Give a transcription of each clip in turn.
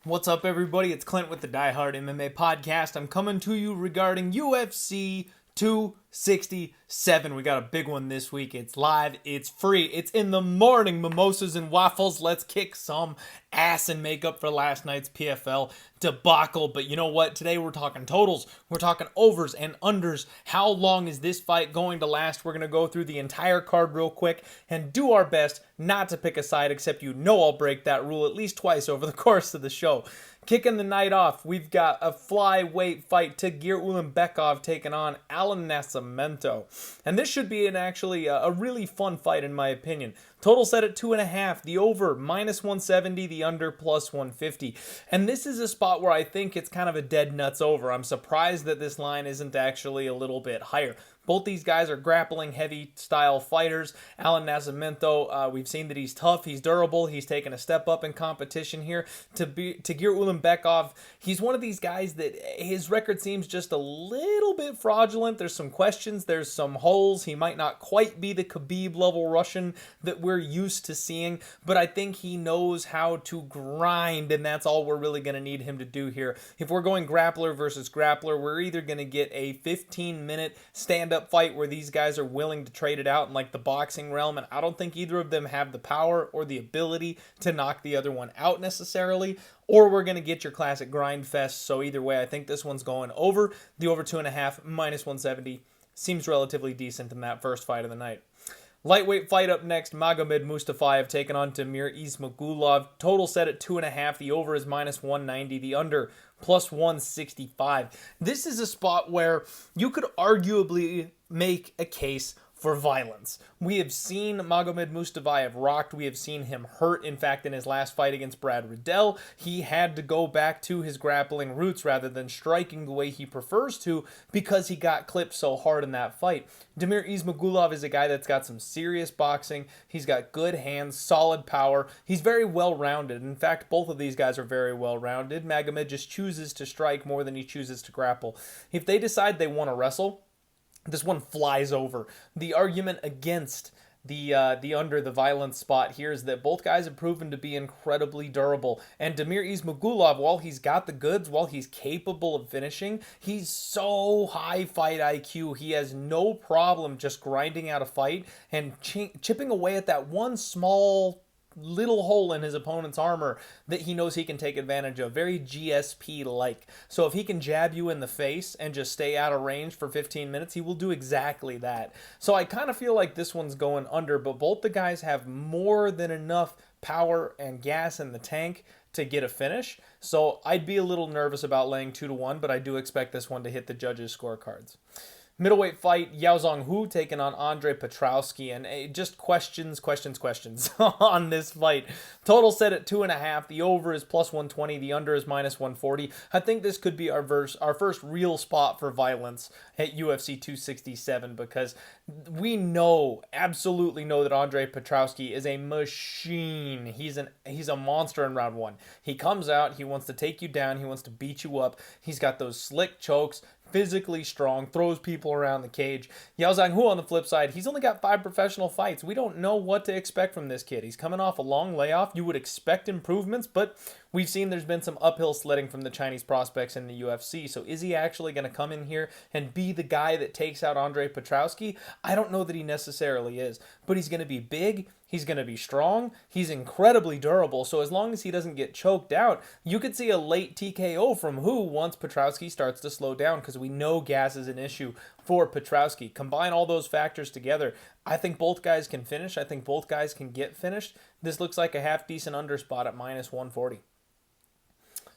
What's up, everybody? It's Clint with the Die Hard MMA podcast. I'm coming to you regarding UFC 267. We got a big one this week. It's live. It's free. It's in the morning. Mimosas and waffles. Let's kick some ass and make up for last night's PFL debacle. But you know what? Today we're talking totals. We're talking overs and unders. How long is this fight going to last? We're going to go through the entire card real quick and do our best not to pick a side, except you know I'll break that rule at least twice over the course of the show. Kicking the night off, we've got a flyweight fight. Tagir Ulanbekov taking on Alan Nascimento. And this should be actually a really fun fight in my opinion. Total set at 2.5. The over, minus 170. The under, plus 150. And this is a spot where I think it's kind of a dead nuts over. I'm surprised that this line isn't actually a little bit higher. Both these guys are grappling heavy style fighters. Alan Nascimento, we've seen that he's tough, he's durable, he's taken a step up in competition here. Tagir Ulanbekov, he's one of these guys that his record seems just a little bit fraudulent. There's some questions, there's some holes. He might not quite be the Khabib level Russian that we're used to seeing, but I think he knows how to grind, and that's all we're really going to need him to do here. If we're going grappler versus grappler, we're either going to get a 15-minute stand-up fight where these guys are willing to trade it out in like the boxing realm, and I don't think either of them have the power or the ability to knock the other one out necessarily, or we're going to get your classic grind fest. So either way, I think this one's going over. The over 2.5, minus 170 seems relatively decent in that first fight of the night. Lightweight fight up next, Magomed Mustafayev taking on Damir Ismagulov. Total set at 2.5. The over is minus 190. The under, plus 165. This is a spot where you could arguably make a case for violence. We have seen Magomed Mustafayev rocked. We have seen him hurt. In fact, in his last fight against Brad Riddell, he had to go back to his grappling roots rather than striking the way he prefers to because he got clipped so hard in that fight. Damir Ismagulov is a guy that's got some serious boxing. He's got good hands, solid power. He's very well-rounded. In fact, both of these guys are very well-rounded. Magomed just chooses to strike more than he chooses to grapple. If they decide they want to wrestle, this one flies over. The argument against the under the violence spot here is that both guys have proven to be incredibly durable. And Damir Ismagulov, while he's got the goods, while he's capable of finishing, he's so high fight IQ. He has no problem just grinding out a fight and chipping away at that one small little hole in his opponent's armor that he knows he can take advantage of. Very GSP-like. So if he can jab you in the face and just stay out of range for 15 minutes, he will do exactly that. So I kind of feel like this one's going under, but both the guys have more than enough power and gas in the tank to get a finish. So I'd be a little nervous about laying 2-1, but I do expect this one to hit the judges' scorecards. Middleweight fight, Yao Zhang taking on Andre Petrowski, and just questions on this fight. Total set at 2.5. The over is plus 120. The under is minus 140. I think this could be our first real spot for violence at UFC 267 because we absolutely know that Andre Petrowski is a machine. He's a monster in round one. He comes out, he wants to take you down, he wants to beat you up. He's got those slick chokes, physically strong, throws people around the cage. Yao Zhang on the flip side, he's only got 5 professional fights. We don't know what to expect from this kid. He's coming off a long layoff. You would expect improvements, but we've seen there's been some uphill sledding from the Chinese prospects in the UFC. So is he actually going to come in here and be the guy that takes out Andre Petrowski? I don't know that he necessarily is, but he's going to be big. He's going to be strong. He's incredibly durable. So as long as he doesn't get choked out, you could see a late TKO from once Petrowski starts to slow down, because we know gas is an issue for Petrowski. Combine all those factors together, I think both guys can finish. I think both guys can get finished. This looks like a half-decent under spot at minus 140.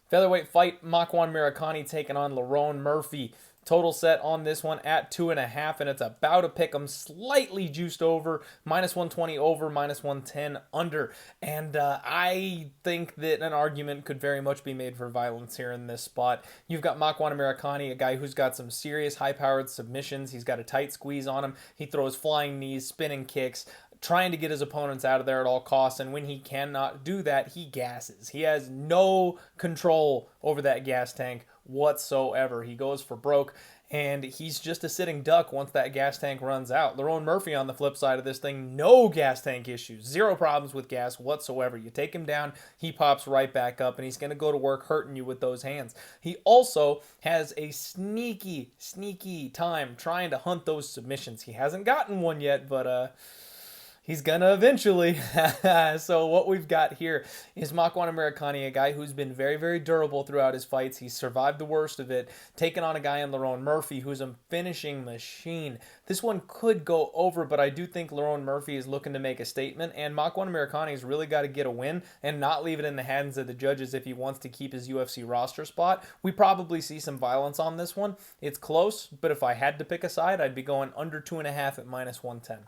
Featherweight fight, Makwan Amerikani taking on Lerone Murphy. Total set on this one at 2.5, and it's about to pick 'em slightly juiced over, minus 120 over, minus 110 under. And I think that an argument could very much be made for violence here in this spot. You've got Makwan Amerikani, a guy who's got some serious high-powered submissions. He's got a tight squeeze on him. He throws flying knees, spinning kicks, trying to get his opponents out of there at all costs, and when he cannot do that, he gasses. He has no control over that gas tank whatsoever. He goes for broke, and he's just a sitting duck once that gas tank runs out. Lerone Murphy on the flip side of this thing, no gas tank issues, zero problems with gas whatsoever. You take him down, he pops right back up, and he's going to go to work hurting you with those hands. He also has a sneaky time trying to hunt those submissions. He hasn't gotten one yet, but he's gonna eventually. So what we've got here is Makwan Amerikani, a guy who's been very durable throughout his fights. He's survived the worst of it, taking on a guy in Lerone Murphy who's a finishing machine. This one could go over, but I do think Lerone Murphy is looking to make a statement, and Makwan Amerikani has really got to get a win and not leave it in the hands of the judges if he wants to keep his UFC roster spot. We probably see some violence on this one. It's close, but if I had to pick a side, I'd be going under 2.5 at -110.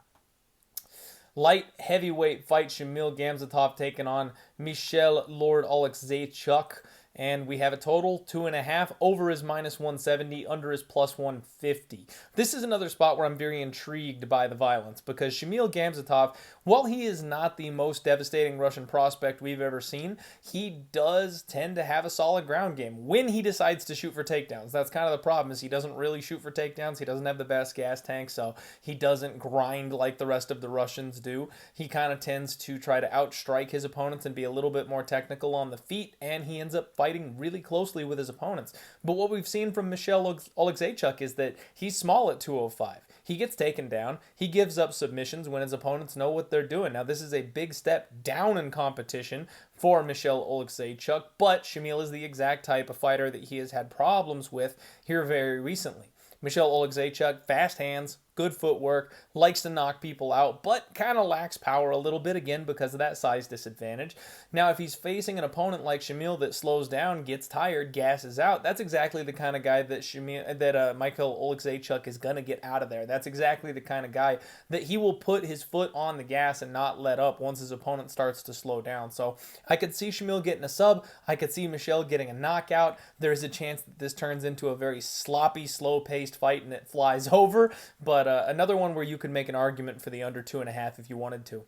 Light heavyweight fight, Shamil Gamzatov taking on Michel Lord Oleksiejczuk. And we have a total 2.5. Over is -170, under is +150. This is another spot where I'm very intrigued by the violence, because Shamil Gamzatov, while he is not the most devastating Russian prospect we've ever seen, he does tend to have a solid ground game when he decides to shoot for takedowns. That's kind of the problem, is he doesn't really shoot for takedowns. He doesn't have the best gas tank, so he doesn't grind like the rest of the Russians do. He kind of tends to try to outstrike his opponents and be a little bit more technical on the feet, and he ends up fighting really closely with his opponents. But what we've seen from Michel Oleksiejczuk is that he's small at 205. He gets taken down. He gives up submissions when his opponents know what they're doing. Now, this is a big step down in competition for Michel Oleksiejczuk, but Shamil is the exact type of fighter that he has had problems with here very recently. Michel Oleksiejczuk, fast hands, good footwork, likes to knock people out, but kind of lacks power a little bit, again, because of that size disadvantage. Now, if he's facing an opponent like Shamil that slows down, gets tired, gasses out, that's exactly the kind of guy that Michel Oleksiejczuk is going to get out of there. That's exactly the kind of guy that he will put his foot on the gas and not let up once his opponent starts to slow down. So I could see Shamil getting a sub. I could see Michel getting a knockout. There's a chance that this turns into a very sloppy, slow-paced fight and it flies over, but another one where you could make an argument for the under 2.5 if you wanted to.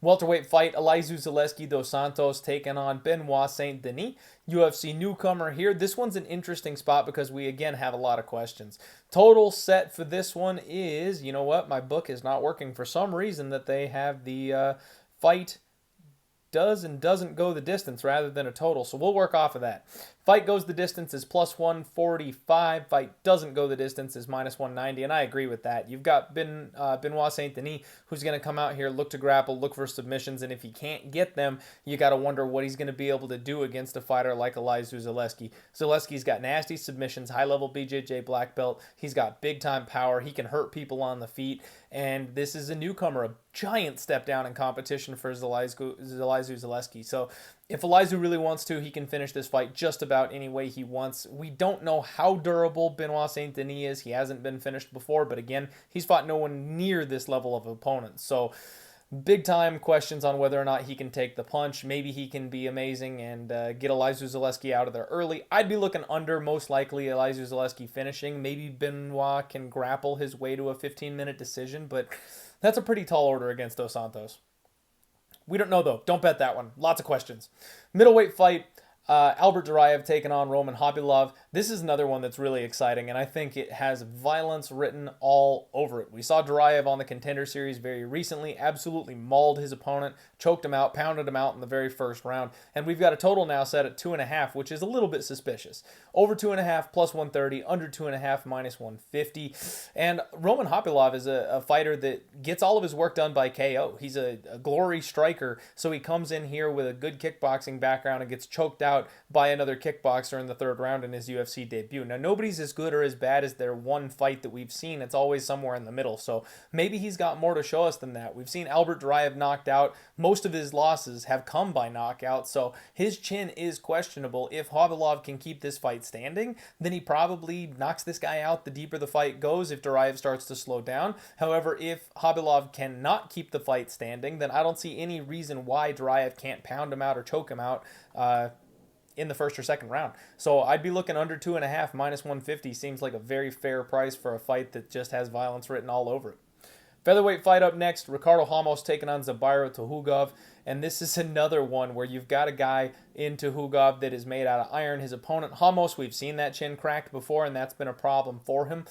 Welterweight fight, Elizeu Zaleski dos Santos taking on Benoit Saint Denis, UFC newcomer here. This one's an interesting spot because we, again, have a lot of questions. Total set for this one is, you know what, my book is not working for some reason, that they have the fight does and doesn't go the distance rather than a total, so we'll work off of that. Fight goes the distance is +145. Fight doesn't go the distance is -190, and I agree with that. You've got Benoit Saint Denis, who's going to come out here, look to grapple, look for submissions, and if he can't get them, you got to wonder what he's going to be able to do against a fighter like Elizeu Zaleski. Zaleski's got nasty submissions, high-level BJJ black belt. He's got big-time power. He can hurt people on the feet, and this is a newcomer, a giant step down in competition for Elizeu Zaleski. So if Elizeu really wants to, he can finish this fight just about any way he wants. We don't know how durable Benoit Saint Denis is. He hasn't been finished before, but again, he's fought no one near this level of opponent. So big time questions on whether or not he can take the punch. Maybe he can be amazing and get Elizeu Zaleski out of there early. I'd be looking under, most likely Elizeu Zaleski finishing. Maybe Benoit can grapple his way to a 15-minute decision, but that's a pretty tall order against Dos Santos. We don't know, though. Don't bet that one. Lots of questions. Middleweight fight, Albert Duraev taking on Roman Khabibulov. This is another one that's really exciting, and I think it has violence written all over it. We saw Duraev on the Contender Series very recently, absolutely mauled his opponent, choked him out, pounded him out in the very first round, and we've got a total now set at 2.5, which is a little bit suspicious. Over 2.5, +130, under 2.5, -150, and Roman Khabibulov is a fighter that gets all of his work done by KO. He's a glory striker, so he comes in here with a good kickboxing background and gets choked out by another kickboxer in the third round in his UFC debut. Now, nobody's as good or as bad as their one fight that we've seen. It's always somewhere in the middle, so maybe he's got more to show us than that. We've seen Albert Duraev knocked out. Most of his losses have come by knockout, so his chin is questionable. If Khabibulov can keep this fight standing, then he probably knocks this guy out the deeper the fight goes if Duraev starts to slow down. However, if Khabibulov cannot keep the fight standing, then I don't see any reason why Duraev can't pound him out or choke him out in the first or second round. So I'd be looking under 2.5, -150 seems like a very fair price for a fight that just has violence written all over it. Featherweight fight up next, Ricardo Ramos taking on Zubaira Tukhugov. And this is another one where you've got a guy in Tuhugov that is made out of iron. His opponent, Ramos, we've seen that chin cracked before, and that's been a problem for him.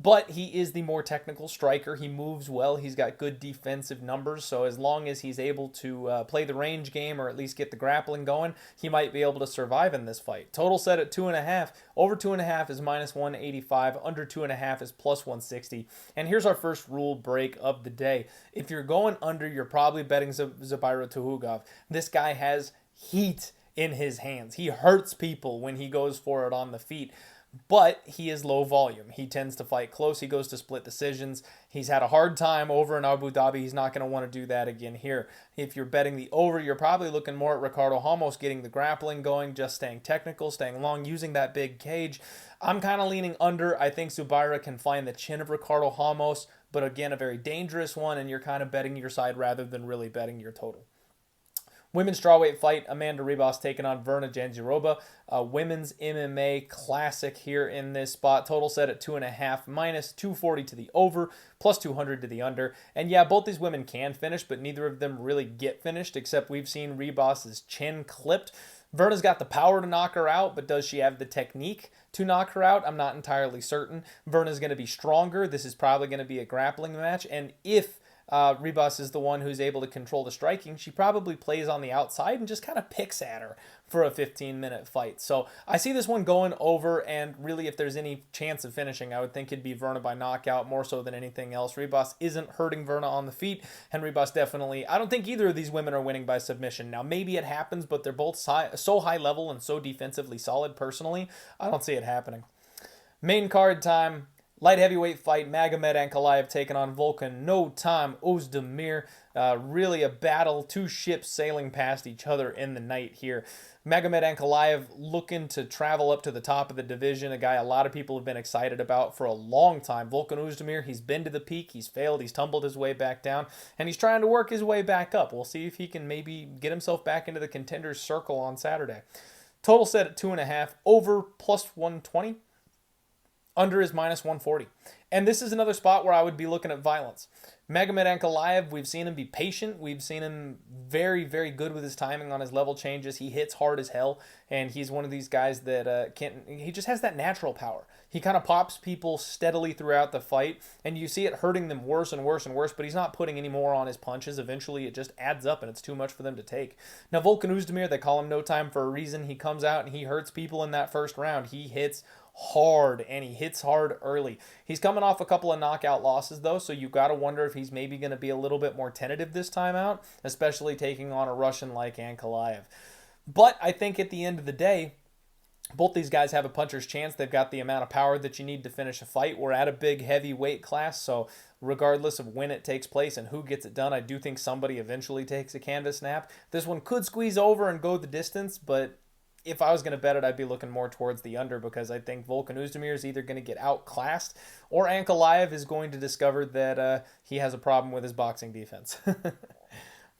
But he is the more technical striker. He moves well. He's got good defensive numbers. So as long as he's able to play the range game or at least get the grappling going, he might be able to survive in this fight. Total set at 2.5. Over 2.5 is minus 185. Under 2.5 is plus 160. And here's our first rule break of the day. If you're going under, you're probably betting Zabira Tuhugov. This guy has heat in his hands. He hurts people when he goes for it on the feet. But he is low volume. He tends to fight close. He goes to split decisions. He's had a hard time over in Abu Dhabi. He's not going to want to do that again here. If you're betting the over, you're probably looking more at Ricardo Ramos getting the grappling going, just staying technical, staying long, using that big cage. I'm kind of leaning under. I think Zubaira can find the chin of Ricardo Ramos, but again, a very dangerous one, and you're kind of betting your side rather than really betting your total. Women's strawweight fight, Amanda Ribas taking on Verna Jandiroba. Women's MMA classic here in this spot. Total set at 2.5, minus 240 to the over, plus 200 to the under. And yeah, both these women can finish, but neither of them really get finished, except we've seen Ribas's chin clipped. Verna's got the power to knock her out, but does she have the technique to knock her out? I'm not entirely certain. Verna's going to be stronger. This is probably going to be a grappling match. And if Ribas is the one who's able to control the striking, she probably plays on the outside and just kind of picks at her for a 15-minute fight. So I see this one going over, and really if there's any chance of finishing, I would think it'd be Verna by knockout more so than anything else. Ribas isn't hurting Verna on the feet, and Ribas definitely, I don't think either of these women are winning by submission. Now maybe it happens, but they're both so high level and so defensively solid personally, I don't see it happening. Main card time. Light heavyweight fight, Magomed Ankalaev taking on Volkan. No time, Oezdemir. Really a battle, two ships sailing past each other in the night here. Magomed Ankalaev looking to travel up to the top of the division, a guy a lot of people have been excited about for a long time. Volkan Oezdemir, he's been to the peak, he's failed, he's tumbled his way back down, and he's trying to work his way back up. We'll see if he can maybe get himself back into the contenders circle on Saturday. Total set at 2.5, over plus 120. Under is minus 140. And this is another spot where I would be looking at violence. Magomed Ankalaev, we've seen him be patient. We've seen him very, very good with his timing on his level changes. He hits hard as hell, and he's one of these guys that he just has that natural power. He kind of pops people steadily throughout the fight, and you see it hurting them worse and worse and worse, but he's not putting any more on his punches. Eventually, it just adds up, and it's too much for them to take. Now, Volkan Oezdemir, they call him No Time for a reason. He comes out, and he hurts people in that first round. He hits hard, and he hits hard early. He's coming off a couple of knockout losses, though, so you got to wonder if he's maybe going to be a little bit more tentative this time out, especially taking on a Russian like Ankalaev. But I think at the end of the day, both these guys have a puncher's chance. They've got the amount of power that you need to finish a fight. We're at a big heavyweight class, so regardless of when it takes place and who gets it done, I do think somebody eventually takes a canvas snap. This one could squeeze over and go the distance, but if I was going to bet it, I'd be looking more towards the under, because I think Volkan Oezdemir is either going to get outclassed or Ankalaev is going to discover that he has a problem with his boxing defense.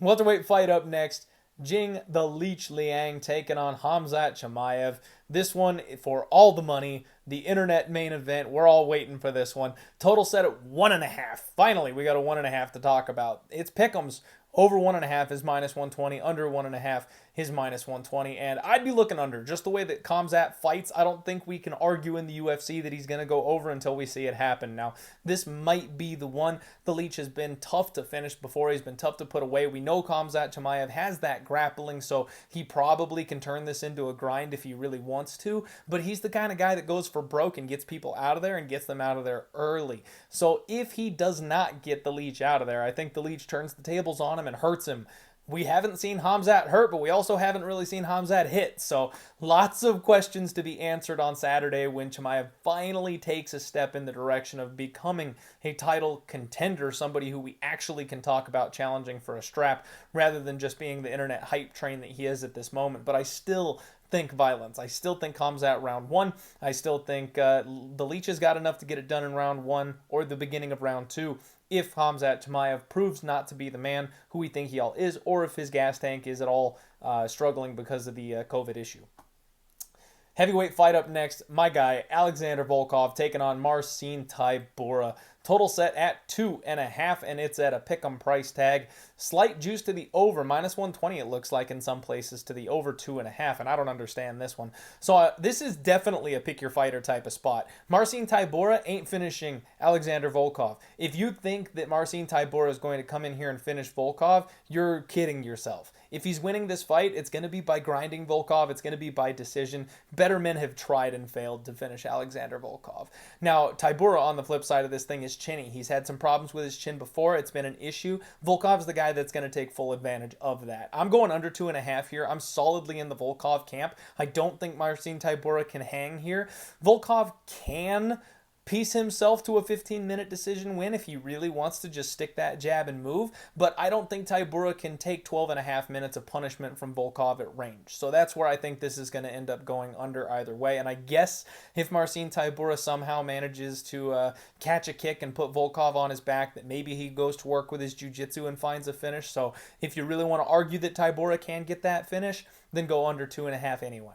Welterweight fight up next. Jing the Leech Liang taking on Khamzat Chimaev. This one for all the money, the internet main event. We're all waiting for this one. Total set at 1.5. Finally, we got a 1.5 to talk about. It's pick'ems. Over 1.5 is minus 120. Under 1.5 is minus 120. And I'd be looking under. Just the way that Khamzat fights, I don't think we can argue in the UFC that he's going to go over until we see it happen. Now, this might be the one. The Leech has been tough to finish before. He's been tough to put away. We know Khamzat Chimaev has that grappling, so he probably can turn this into a grind if he really wants to. But he's the kind of guy that goes for broke and gets people out of there and gets them out of there early. So if he does not get the Leech out of there, I think the Leech turns the tables on him and hurts him. We haven't seen Khamzat hurt, but we also haven't really seen Khamzat hit. So lots of questions to be answered on Saturday when Chimaev finally takes a step in the direction of becoming a title contender, somebody who we actually can talk about challenging for a strap rather than just being the internet hype train that he is at this moment. But I still think violence. I still think Khamzat round 1. I still think the Leech has got enough to get it done in round 1 or the beginning of round 2. If Khamzat Chimaev proves not to be the man who we think he all is, or if his gas tank is at all struggling because of the COVID issue. Heavyweight fight up next. My guy, Alexander Volkov, taking on Marcin Tybura. Total set at 2.5, and it's at a pick'em price tag. Slight juice to the over, -120 it looks like in some places, to the over 2.5, and I don't understand this one. So this is definitely a pick your fighter type of spot. Marcin Tybura ain't finishing Alexander Volkov. If you think that Marcin Tybura is going to come in here and finish Volkov, you're kidding yourself. If he's winning this fight, it's going to be by grinding Volkov. It's going to be by decision. Better men have tried and failed to finish Alexander Volkov. Now, Tybura, on the flip side of this thing, is chinny. He's had some problems with his chin before. It's been an issue. Volkov's the guy that's going to take full advantage of that. I'm going under 2.5 here. I'm solidly in the Volkov camp. I don't think Marcin Tybura can hang here. Volkov can piece himself to a 15-minute decision win if he really wants to just stick that jab and move, but I don't think Tybura can take 12.5 minutes of punishment from Volkov at range. So that's where I think this is going to end up going under either way, and I guess if Marcin Tybura somehow manages to catch a kick and put Volkov on his back, that maybe he goes to work with his jiu-jitsu and finds a finish. So if you really want to argue that Tybura can get that finish, then go under 2.5 anyway.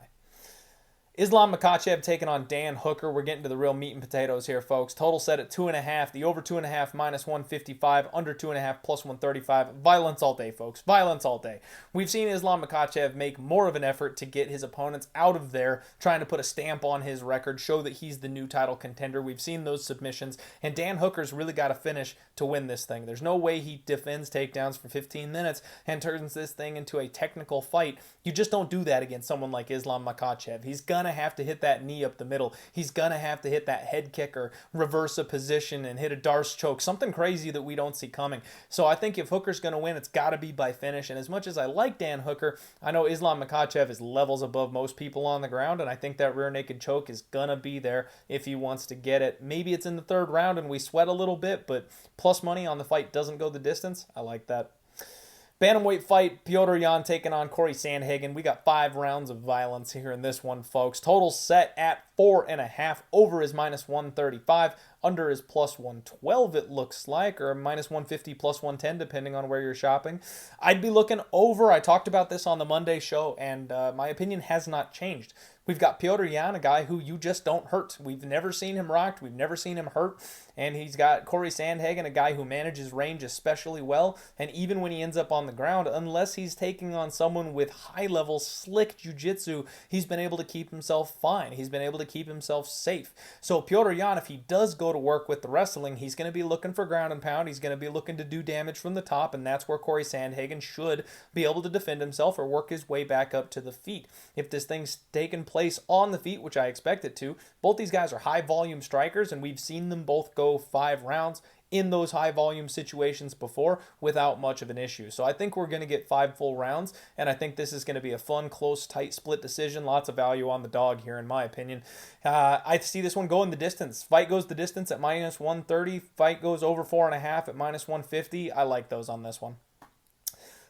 Islam Makhachev taking on Dan Hooker. We're getting to the real meat and potatoes here, folks. Total set at 2.5. The over 2.5 -155. Under 2.5 +135. Violence all day, folks. Violence all day. We've seen Islam Makhachev make more of an effort to get his opponents out of there, trying to put a stamp on his record, show that he's the new title contender. We've seen those submissions, and Dan Hooker's really got to finish to win this thing. There's no way he defends takedowns for 15 minutes and turns this thing into a technical fight. You just don't do that against someone like Islam Makhachev. He's gonna have to hit that knee up the middle. He's gonna have to hit that head kick or reverse a position and hit a Darce choke, something crazy that we don't see coming. So I think if Hooker's gonna win, it's got to be by finish. And as much as I like Dan Hooker, I know Islam Makhachev is levels above most people on the ground, and I think that rear naked choke is gonna be there if he wants to get it. Maybe it's in the third round and we sweat a little bit, but plus money on the fight doesn't go the distance. I like that. Bantamweight fight, Petr Yan taking on Cory Sandhagen. We got 5 rounds of violence here in this one, folks. Total set at 4.5. Over is -135. Under is +112, it looks like, or -150 +110, depending on where you're shopping. I'd be looking over. I talked about this on the Monday show, and my opinion has not changed. We've got Petr Yan, a guy who you just don't hurt. We've never seen him rocked. We've never seen him hurt. And he's got Cory Sandhagen, a guy who manages range especially well. And even when he ends up on the ground, unless he's taking on someone with high-level, slick jiu-jitsu, he's been able to keep himself fine. He's been able to keep himself safe. So Petr Yan, if he does go to work with the wrestling, he's going to be looking for ground and pound. He's going to be looking to do damage from the top, and that's where Cory Sandhagen should be able to defend himself or work his way back up to the feet. If this thing's taken place on the feet, which I expect it to, both these guys are high volume strikers, and we've seen them both go 5 rounds in those high volume situations before without much of an issue. So I think we're going to get 5 full rounds, and I think this is going to be a fun, close, tight split decision. Lots of value on the dog here, in my opinion. I see this one going the distance. Fight goes the distance at -130. Fight goes over 4.5 at -150. I like those on this one.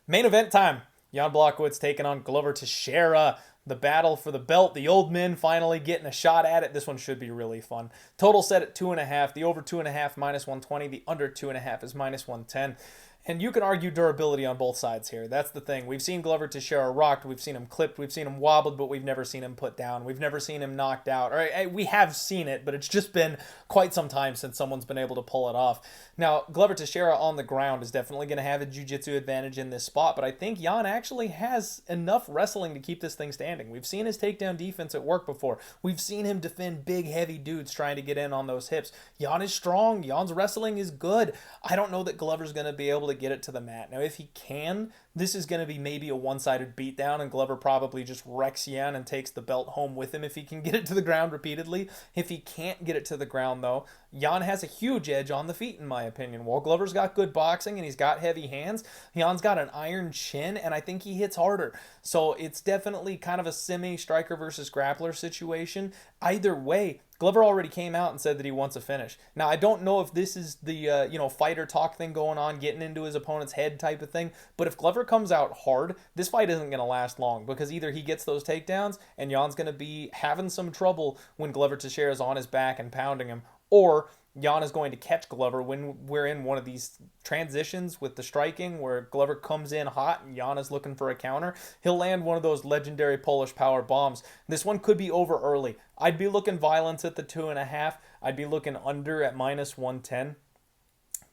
Main event time. Jan Blachowicz taking on Glover Teixeira. The battle for the belt, the old men finally getting a shot at it. This one should be really fun. Total set at 2.5. The over 2.5 -120. The under 2.5 is -110. And you can argue durability on both sides here. That's the thing. We've seen Glover Teixeira rocked. We've seen him clipped. We've seen him wobbled, but we've never seen him put down. We've never seen him knocked out. We have seen it, but it's just been quite some time since someone's been able to pull it off. Now, Glover Teixeira on the ground is definitely going to have a jiu-jitsu advantage in this spot, but I think Jan actually has enough wrestling to keep this thing standing. We've seen his takedown defense at work before. We've seen him defend big, heavy dudes trying to get in on those hips. Jan is strong. Jan's wrestling is good. I don't know that Glover's going to be able to get it to the mat. Now, if he can, this is going to be maybe a one-sided beatdown, and Glover probably just wrecks Jan and takes the belt home with him if he can get it to the ground repeatedly. If he can't get it to the ground, though, Jan has a huge edge on the feet, in my opinion. While Glover's got good boxing and he's got heavy hands, Jan's got an iron chin, and I think he hits harder. So it's definitely kind of a semi-striker versus grappler situation. Either way, Glover already came out and said that he wants a finish. Now, I don't know if this is the fighter talk thing going on, getting into his opponent's head type of thing, but if Glover comes out hard, this fight isn't going to last long, because either he gets those takedowns and Jan's going to be having some trouble when Glover Teixeira's on his back and pounding him, or Jan is going to catch Glover when we're in one of these transitions with the striking where Glover comes in hot and Jan is looking for a counter. He'll land one of those legendary Polish power bombs. This one could be over early. I'd be looking violence at the 2.5. I'd be looking under at -110.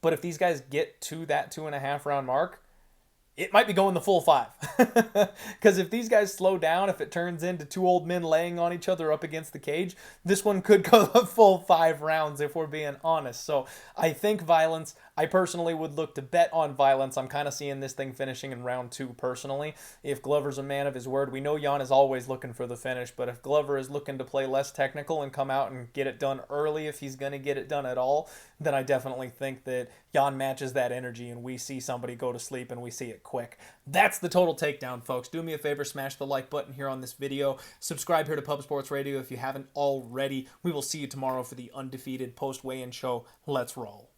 But if these guys get to that 2.5 round mark, it might be going the full 5. Because if these guys slow down, if it turns into two old men laying on each other up against the cage, this one could go the full 5 rounds if we're being honest. So I think violence. I personally would look to bet on violence. I'm kind of seeing this thing finishing in round 2 personally. If Glover's a man of his word, we know Jan is always looking for the finish, but if Glover is looking to play less technical and come out and get it done early, if he's going to get it done at all, then I definitely think that Jan matches that energy and we see somebody go to sleep and we see it quick. That's the total takedown, folks. Do me a favor, smash the like button here on this video. Subscribe here to Pub Sports Radio if you haven't already. We will see you tomorrow for the undefeated post-weigh-in show. Let's roll.